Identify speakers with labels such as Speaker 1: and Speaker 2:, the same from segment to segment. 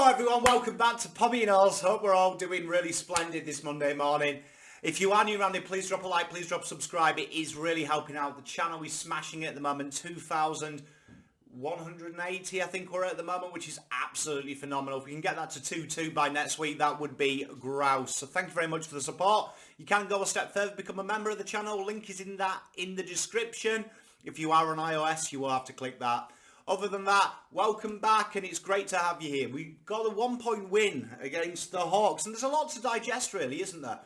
Speaker 1: Hello everyone, welcome back to Pommy and Oz. Hope we're all doing really splendid this Monday morning. If you are new around here, please drop a like, please drop a subscribe. It is really helping out the channel. We're smashing it at the moment, 2,180 I think we're at the moment, which is absolutely phenomenal. If we can get that to 2.2 by next week, that would be grouse. So thank you very much for the support. You can go a step further, become a member of the channel. Link is in the description. If you are on iOS, you will have to click that. Other than that, welcome back, and it's great to have you here. We got a 1-point win against the Hawks, and there's a lot to digest, really, isn't there?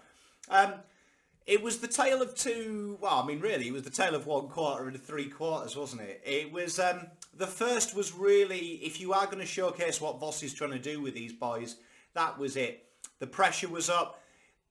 Speaker 1: It was the tale of two, well, I mean, really, it was the tale of 1 quarter and 3 quarters, wasn't it? It was, the first was really, if you are going to showcase what Voss is trying to do with these boys, that was it. The pressure was up,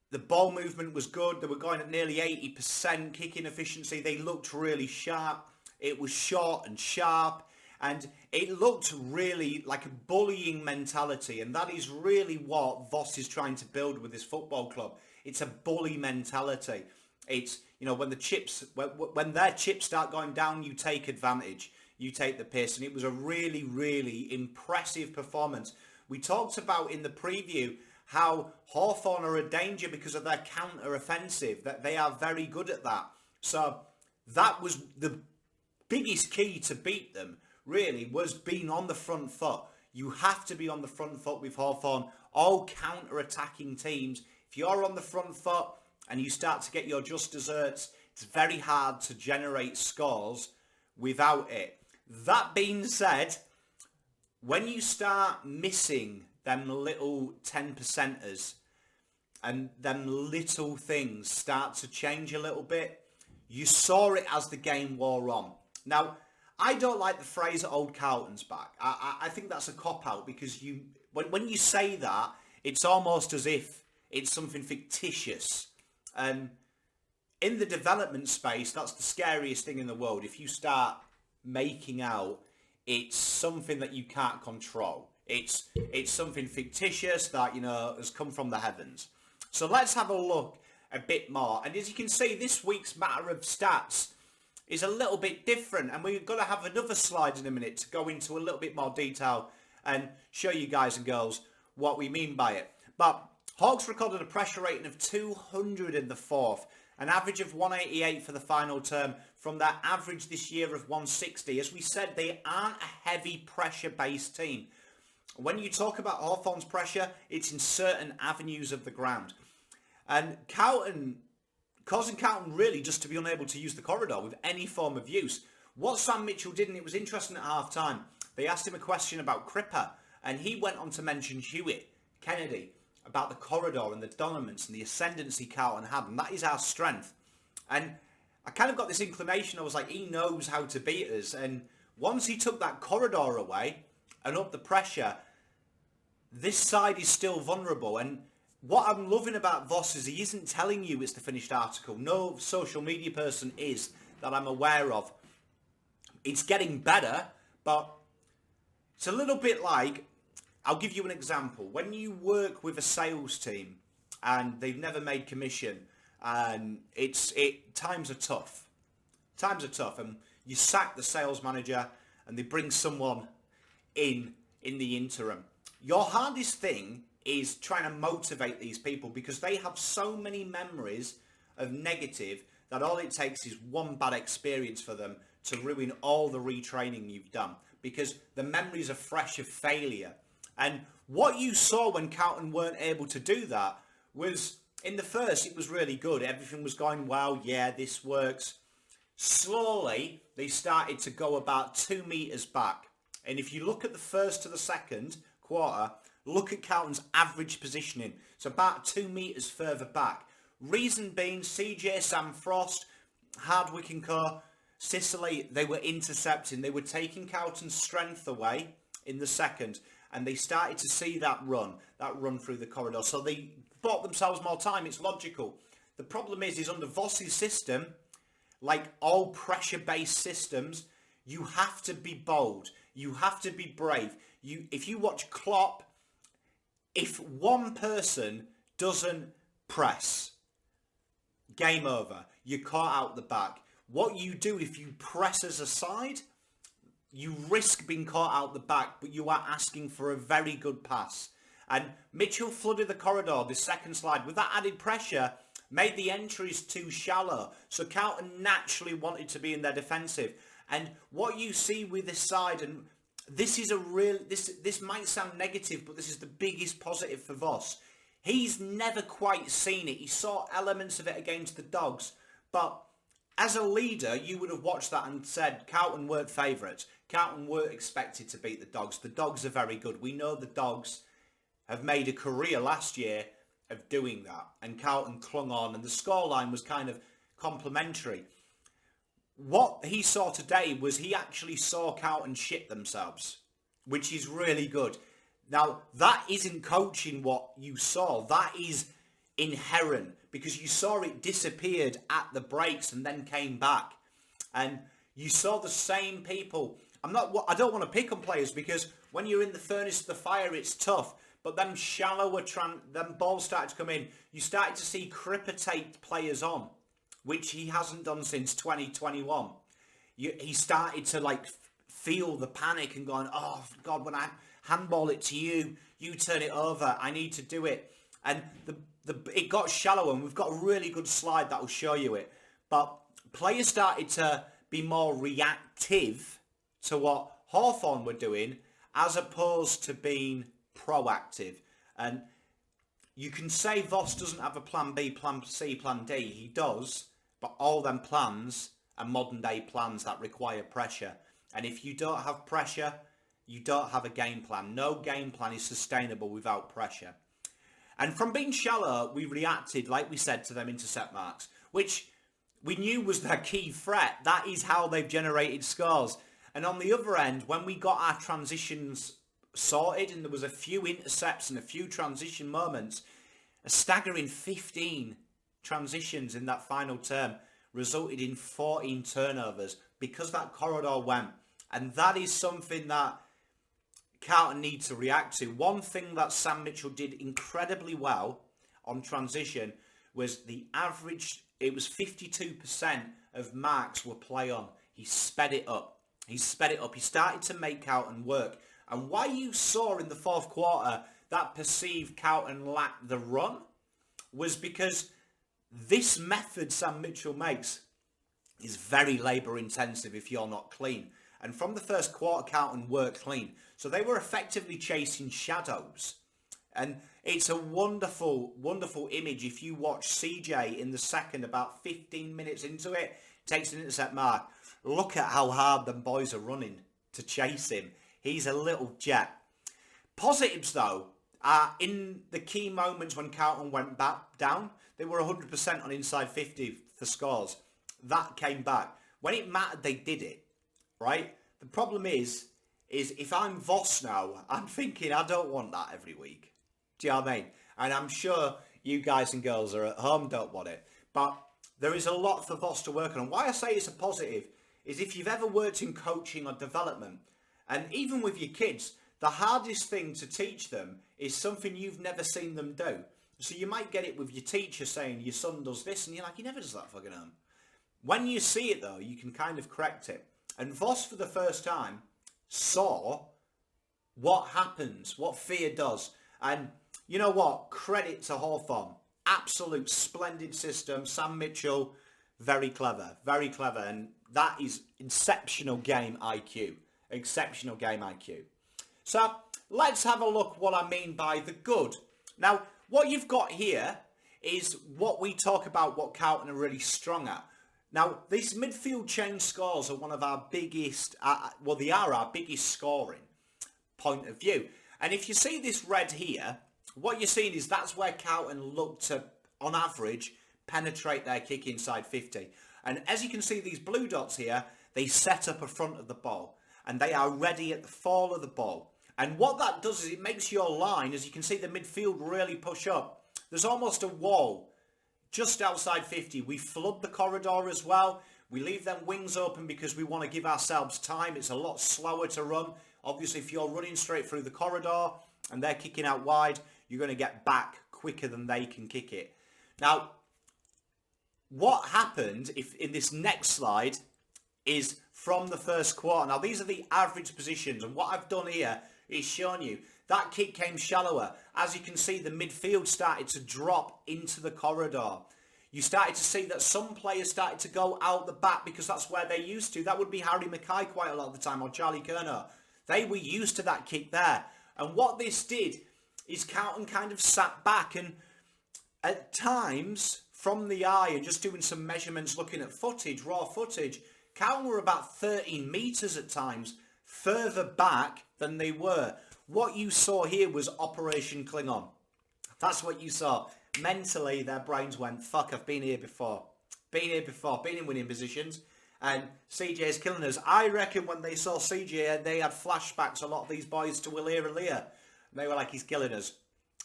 Speaker 1: the ball movement was good, they were going at nearly 80%, kicking efficiency, they looked really sharp, it was short and sharp. And it looked really like a bullying mentality, and that is really what Voss is trying to build with this football club. It's a bully mentality. It's, you know, when the chips, when their chips start going down, you take advantage, you take the piss, and it was a really, really impressive performance. We talked about in the preview how Hawthorn are a danger because of their counter-offensive, that they are very good at that. So that was the biggest key to beat them. Really, was being on the front foot. You have to be on the front foot with Hawthorn. All counter-attacking teams, if you're on the front foot and you start to get your just desserts, it's very hard to generate scores without it. That being said, when you start missing them little 10%ers and them little things start to change a little bit, you saw it as the game wore on. Now, I don't like the phrase old Carlton's back. I think that's a cop-out because when you say that, it's almost as if it's something fictitious. In the development space, that's the scariest thing in the world. If you start making out it's something that you can't control. It's something fictitious that, you know, has come from the heavens. So let's have a look a bit more. And as you can see, this week's matter of stats is a little bit different, and we've got to have another slide in a minute to go into a little bit more detail and show you guys and girls what we mean by it. But Hawks recorded a pressure rating of 200 in the fourth, an average of 188 for the final term from their average this year of 160. As we said, they aren't a heavy pressure-based team. When you talk about Hawthorn's pressure, it's in certain avenues of the ground. And causing Carlton really just to be unable to use the corridor with any form of use. What Sam Mitchell did, and it was interesting at half-time, they asked him a question about Cripper, and he went on to mention Hewitt, Kennedy, about the corridor and the dominance and the ascendancy Carlton had, and that is our strength. And I kind of got this inclination, I was like, he knows how to beat us, and once he took that corridor away and up the pressure, this side is still vulnerable. And what I'm loving about Voss is he isn't telling you it's the finished article. No social media person is that I'm aware of. It's getting better, but it's a little bit like, I'll give you an example. When you work with a sales team and they've never made commission, and times are tough. Times are tough, and you sack the sales manager and they bring someone in the interim. Your hardest thing is trying to motivate these people because they have so many memories of negative that all it takes is one bad experience for them to ruin all the retraining you've done, because the memories are fresh of failure. And what you saw when Carlton weren't able to do that was, in the first, it was really good. Everything was going well. Yeah, this works. Slowly, they started to go about 2 metres back. And if you look at the first to the second quarter, look at Carlton's average positioning. It's about 2 metres further back. Reason being, CJ, Sam Frost, Hardwick and Co, Sicily, they were intercepting. They were taking Carlton's strength away in the second. And they started to see that run through the corridor. So they bought themselves more time. It's logical. The problem is under Voss's system, like all pressure-based systems, you have to be bold. You have to be brave. If you watch Klopp, if one person doesn't press, game over. You're caught out the back. What you do if you press as a side, you risk being caught out the back, but you are asking for a very good pass. And Mitchell flooded the corridor, this second slide, with that added pressure, made the entries too shallow. So Carlton naturally wanted to be in their defensive. And what you see with this side, and this is a real, this might sound negative, but this is the biggest positive for Voss. He's never quite seen it. He saw elements of it against the Dogs, but as a leader, you would have watched that and said, Carlton weren't favourites. Carlton weren't expected to beat the Dogs. The Dogs are very good. We know the Dogs have made a career last year of doing that. And Carlton clung on, and the scoreline was kind of complimentary. What he saw today was he actually saw Carlton shit themselves, which is really good. Now, that isn't coaching what you saw. That is inherent, because you saw it disappeared at the breaks and then came back. And you saw the same people. I don't want to pick on players, because when you're in the furnace of the fire, it's tough. But them shallower, them balls started to come in. You started to see Cripper take players on, which he hasn't done since 2021. He started to feel the panic and going, oh God, when I handball it to you, you turn it over. I need to do it. And it got shallow, and we've got a really good slide that will show you it. But players started to be more reactive to what Hawthorn were doing, as opposed to being proactive. And you can say Voss doesn't have a plan B, plan C, plan D. He does, but all them plans are modern day plans that require pressure. And if you don't have pressure, you don't have a game plan. No game plan is sustainable without pressure. And from being shallow, we reacted, like we said, to them intercept marks, which we knew was their key threat. That is how they've generated scores. And on the other end, when we got our transitions sorted, and there was a few intercepts and a few transition moments, a staggering 15 transitions in that final term resulted in 14 turnovers because that corridor went. And that is something that Carlton need to react to. One thing that Sam Mitchell did incredibly well on transition was the average, it was 52% of marks were play on. He sped it up. He started to make Carlton work. And why you saw in the fourth quarter that perceived Carlton lacked the run was because this method Sam Mitchell makes is very labour intensive if you're not clean. And from the first quarter, Carlton were clean. So they were effectively chasing shadows. And it's a wonderful, wonderful image if you watch CJ in the second, about 15 minutes into it, takes an intercept mark. Look at how hard them boys are running to chase him. He's a little jet. Positives, though, are in the key moments when Carlton went back down. They were 100% on inside 50 for scores. That came back. When it mattered, they did it, right? The problem is if I'm Voss now, I'm thinking I don't want that every week. Do you know what I mean? And I'm sure you guys and girls are at home don't want it. But there is a lot for Voss to work on. And why I say it's a positive is if you've ever worked in coaching or development, and even with your kids, the hardest thing to teach them is something you've never seen them do. So you might get it with your teacher saying your son does this, and you're like, he never does that fucking home. When you see it, though, you can kind of correct it. And Voss, for the first time, saw what happens, what fear does. And you know what? Credit to Hawthorn. Absolute splendid system. Sam Mitchell, very clever. Very clever. And that is exceptional game IQ. Exceptional game IQ. So let's have a look what I mean by the good. Now, what you've got here is what we talk about what Carlton are really strong at. Now, these midfield change scores are one of our biggest, they are our biggest scoring point of view. And if you see this red here, what you're seeing is that's where Carlton look to, on average, penetrate their kick inside 50. And as you can see, these blue dots here, they set up a front of the ball. And they are ready at the fall of the ball. And what that does is it makes your line, as you can see the midfield really push up. There's almost a wall just outside 50. We flood the corridor as well. We leave them wings open because we want to give ourselves time. It's a lot slower to run. Obviously, if you're running straight through the corridor and they're kicking out wide, you're going to get back quicker than they can kick it. Now, what happened if in this next slide, is from the first quarter. Now, these are the average positions, and what I've done here is shown you that kick came shallower. As you can see, the midfield started to drop into the corridor. You started to see that some players started to go out the back because that's where they used to. That would be Harry Mackay quite a lot of the time, or Charlie Kerner. They were used to that kick there. And what this did is Carlton kind of sat back, and at times, from the eye and just doing some measurements, looking at footage, raw footage, Carlton were about 13 metres at times further back than they were. What you saw here was Operation Klingon. That's what you saw. Mentally, their brains went, fuck, I've been here before. Been in winning positions. And CJ's killing us. I reckon when they saw CJ, they had flashbacks, a lot of these boys, to Willir and Lear. And they were like, he's killing us.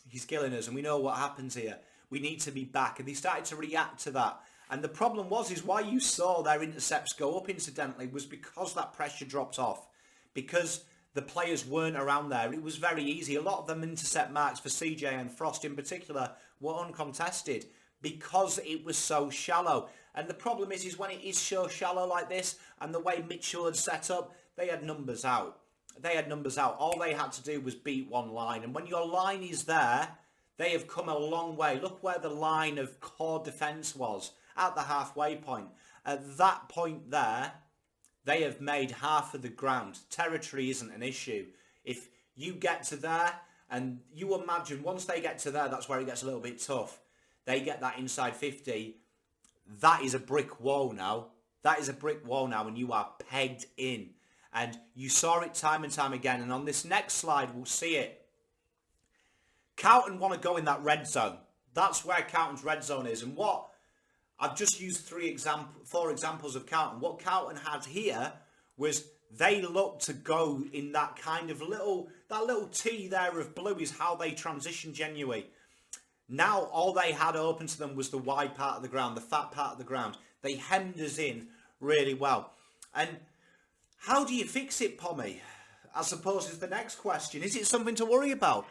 Speaker 1: He's killing us. And we know what happens here. We need to be back. And they started to react to that. And the problem is why you saw their intercepts go up, incidentally, was because that pressure dropped off. Because the players weren't around there. It was very easy. A lot of them intercept marks for CJ and Frost in particular were uncontested because it was so shallow. And the problem is when it is so shallow like this, and the way Mitchell had set up, they had numbers out. All they had to do was beat one line. And when your line is there, they have come a long way. Look where the line of core defence was, at the halfway point. At that point there, they have made half of the ground. Territory isn't an issue. If you get to there, and you imagine once they get to there, that's where it gets a little bit tough. They get that inside 50. That is a brick wall now. And you are pegged in. And you saw it time and time again. And on this next slide, we'll see it. Carlton want to go in that red zone. That's where Carlton's red zone is. And what I've just used 4 examples of Carlton. What Carlton had here was they looked to go in that kind of little T there of blue is how they transitioned genuinely. Now all they had open to them was the wide part of the ground, the fat part of the ground. They hemmed us in really well. And how do you fix it, Pommy? I suppose is the next question. Is it something to worry about?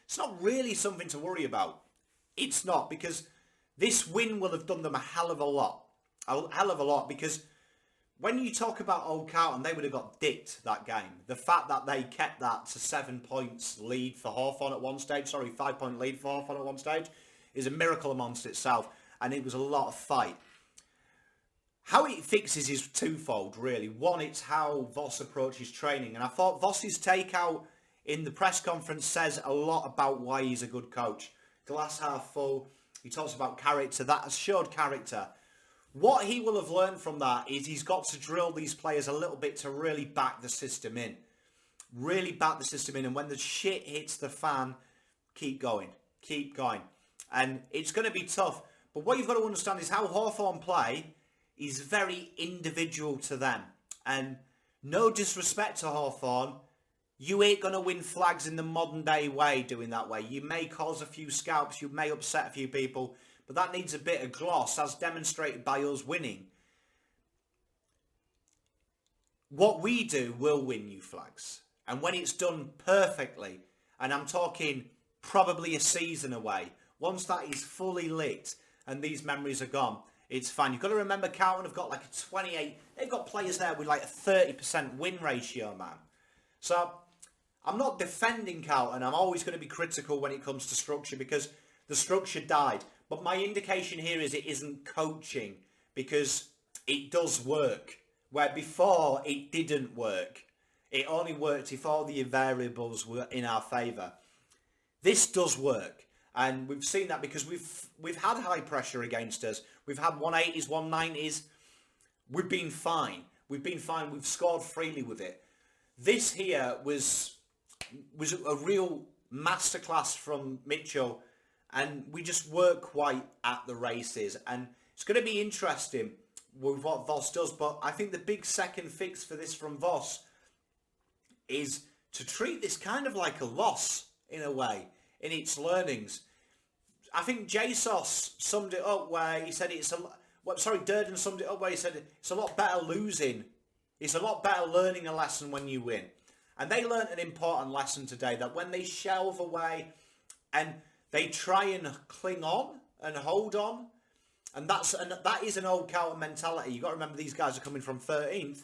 Speaker 1: It's not really something to worry about. It's not, because this win will have done them a hell of a lot. A hell of a lot, because when you talk about Old Carlton, they would have got dicked that game. The fact that they kept that to 7 points lead for Hawthorn at one stage, 5-point lead for Hawthorn at one stage, is a miracle amongst itself. And it was a lot of fight. How it fixes is twofold, really. One, it's how Voss approaches training. And I thought Voss's takeout in the press conference says a lot about why he's a good coach. Glass half full. He talks about character. That has showed character. What he will have learned from that is he's got to drill these players a little bit to really back the system in. Really back the system in. And when the shit hits the fan, keep going. Keep going. And it's going to be tough. But what you've got to understand is how Hawthorn play is very individual to them. And no disrespect to Hawthorn, you ain't going to win flags in the modern day way doing that way. You may cause a few scalps, you may upset a few people, but that needs a bit of gloss, as demonstrated by us winning. What we do will win you flags. And when it's done perfectly, and I'm talking probably a season away, once that is fully lit and these memories are gone, it's fine. You've got to remember Carlton have got like a 28, they've got players there with like a 30% win ratio, man. So I'm not defending Carlton. I'm always going to be critical when it comes to structure because the structure died. But my indication here is it isn't coaching because it does work. Where before it didn't work. It only worked if all the variables were in our favour. This does work. And we've seen that because we've had high pressure against us. We've had 180s, 190s. We've been fine. We've scored freely with it. This here was a real masterclass from Mitchell. And we just weren't quite at the races. And it's going to be interesting with what Voss does. But I think the big second fix for this from Voss is to treat this kind of like a loss in a way, in its learnings. I think JSOS summed it up where he said Durden summed it up where he said it's a lot better losing. It's a lot better learning a lesson when you win. And they learnt an important lesson today, that when they shelve away and they try and cling on and hold on And that is an old Carlton mentality. You've got to remember these guys are coming from 13th.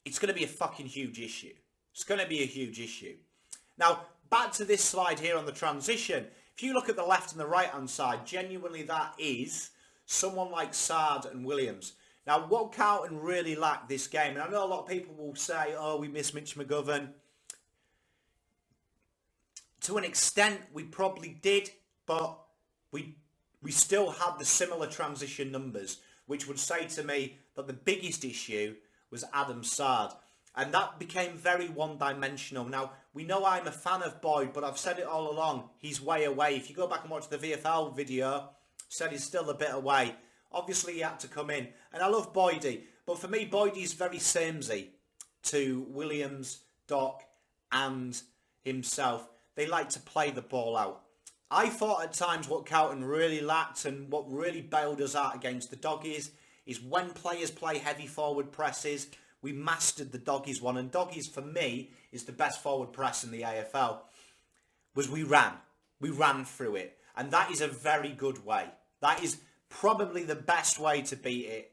Speaker 1: It's going to be a fucking huge issue. It's going to be a huge issue. Now, back to this slide here on the transition. If you look at the left and the right-hand side, genuinely that is someone like Sard and Williams. Now, what Carlton really lacked this game, and I know a lot of people will say, oh, we miss Mitch McGovern. To an extent, we probably did, but we still had the similar transition numbers, which would say to me that the biggest issue was Adam Sard. And that became very one-dimensional. Now, we know I'm a fan of Boyd, but I've said it all along. He's way away. If you go back and watch the VFL video, said he's still a bit away. Obviously, he had to come in. And I love Boydie. But for me, Boydie's very samey to Williams, Doc, and himself. They like to play the ball out. I thought at times what Carlton really lacked and what really bailed us out against the Doggies is when players play heavy forward presses, we mastered the Doggies one. And Doggies, for me, is the best forward press in the AFL. Was we ran. We ran through it. And that is a very good way. That is probably the best way to beat it.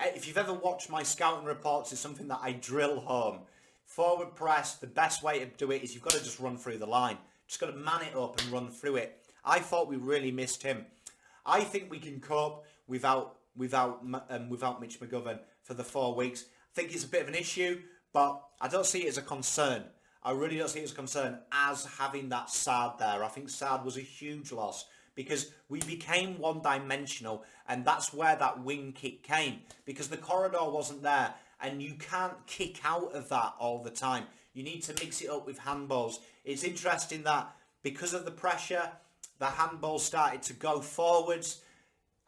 Speaker 1: If you've ever watched my scouting reports, it's something that I drill home. Forward press, the best way to do it is you've got to just run through the line. Just got to man it up and run through it. I thought we really missed him. I think we can cope without Mitch McGovern for the 4 weeks. I think it's a bit of an issue, but I don't see it as a concern. I really don't see it as a concern as having that Sard there. I think Sard was a huge loss because we became one-dimensional, and that's where that wing kick came, because the corridor wasn't there, and you can't kick out of that all the time. You need to mix it up with handballs. It's interesting that because of the pressure, the handballs started to go forwards,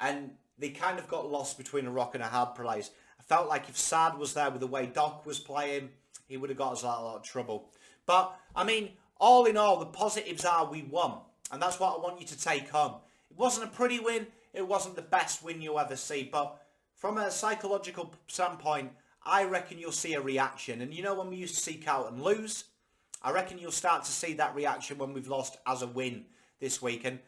Speaker 1: and they kind of got lost between a rock and a hard place. I felt like if Sard was there with the way Doc was playing, he would have got us out of a lot of trouble. But, I mean, all in all, the positives are we won. And that's what I want you to take home. It wasn't a pretty win. It wasn't the best win you'll ever see. But from a psychological standpoint, I reckon you'll see a reaction. And you know when we used to see Carlton lose? I reckon you'll start to see that reaction when we've lost as a win this week. And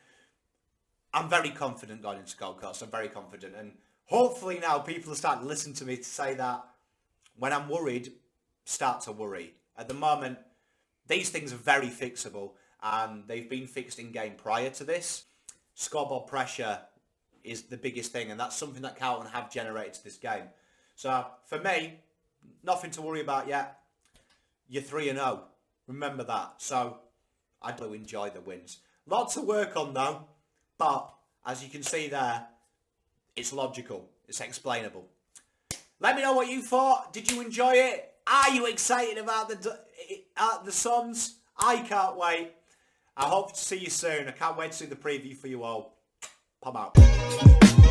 Speaker 1: I'm very confident going into Gold Coast. I'm very confident. And hopefully now people will start to listen to me to say that when I'm worried, start to worry. At the moment, these things are very fixable, and they've been fixed in game prior to this. Scoreboard pressure is the biggest thing, and that's something that Carlton have generated to this game. So, for me, nothing to worry about yet. You're 3-0. Remember that. So, I do enjoy the wins. Lots to work on, though, but as you can see there, it's logical. It's explainable. Let me know what you thought. Did you enjoy it? Are you excited about the Suns? I can't wait. I hope to see you soon. I can't wait to see the preview for you all. Pop out.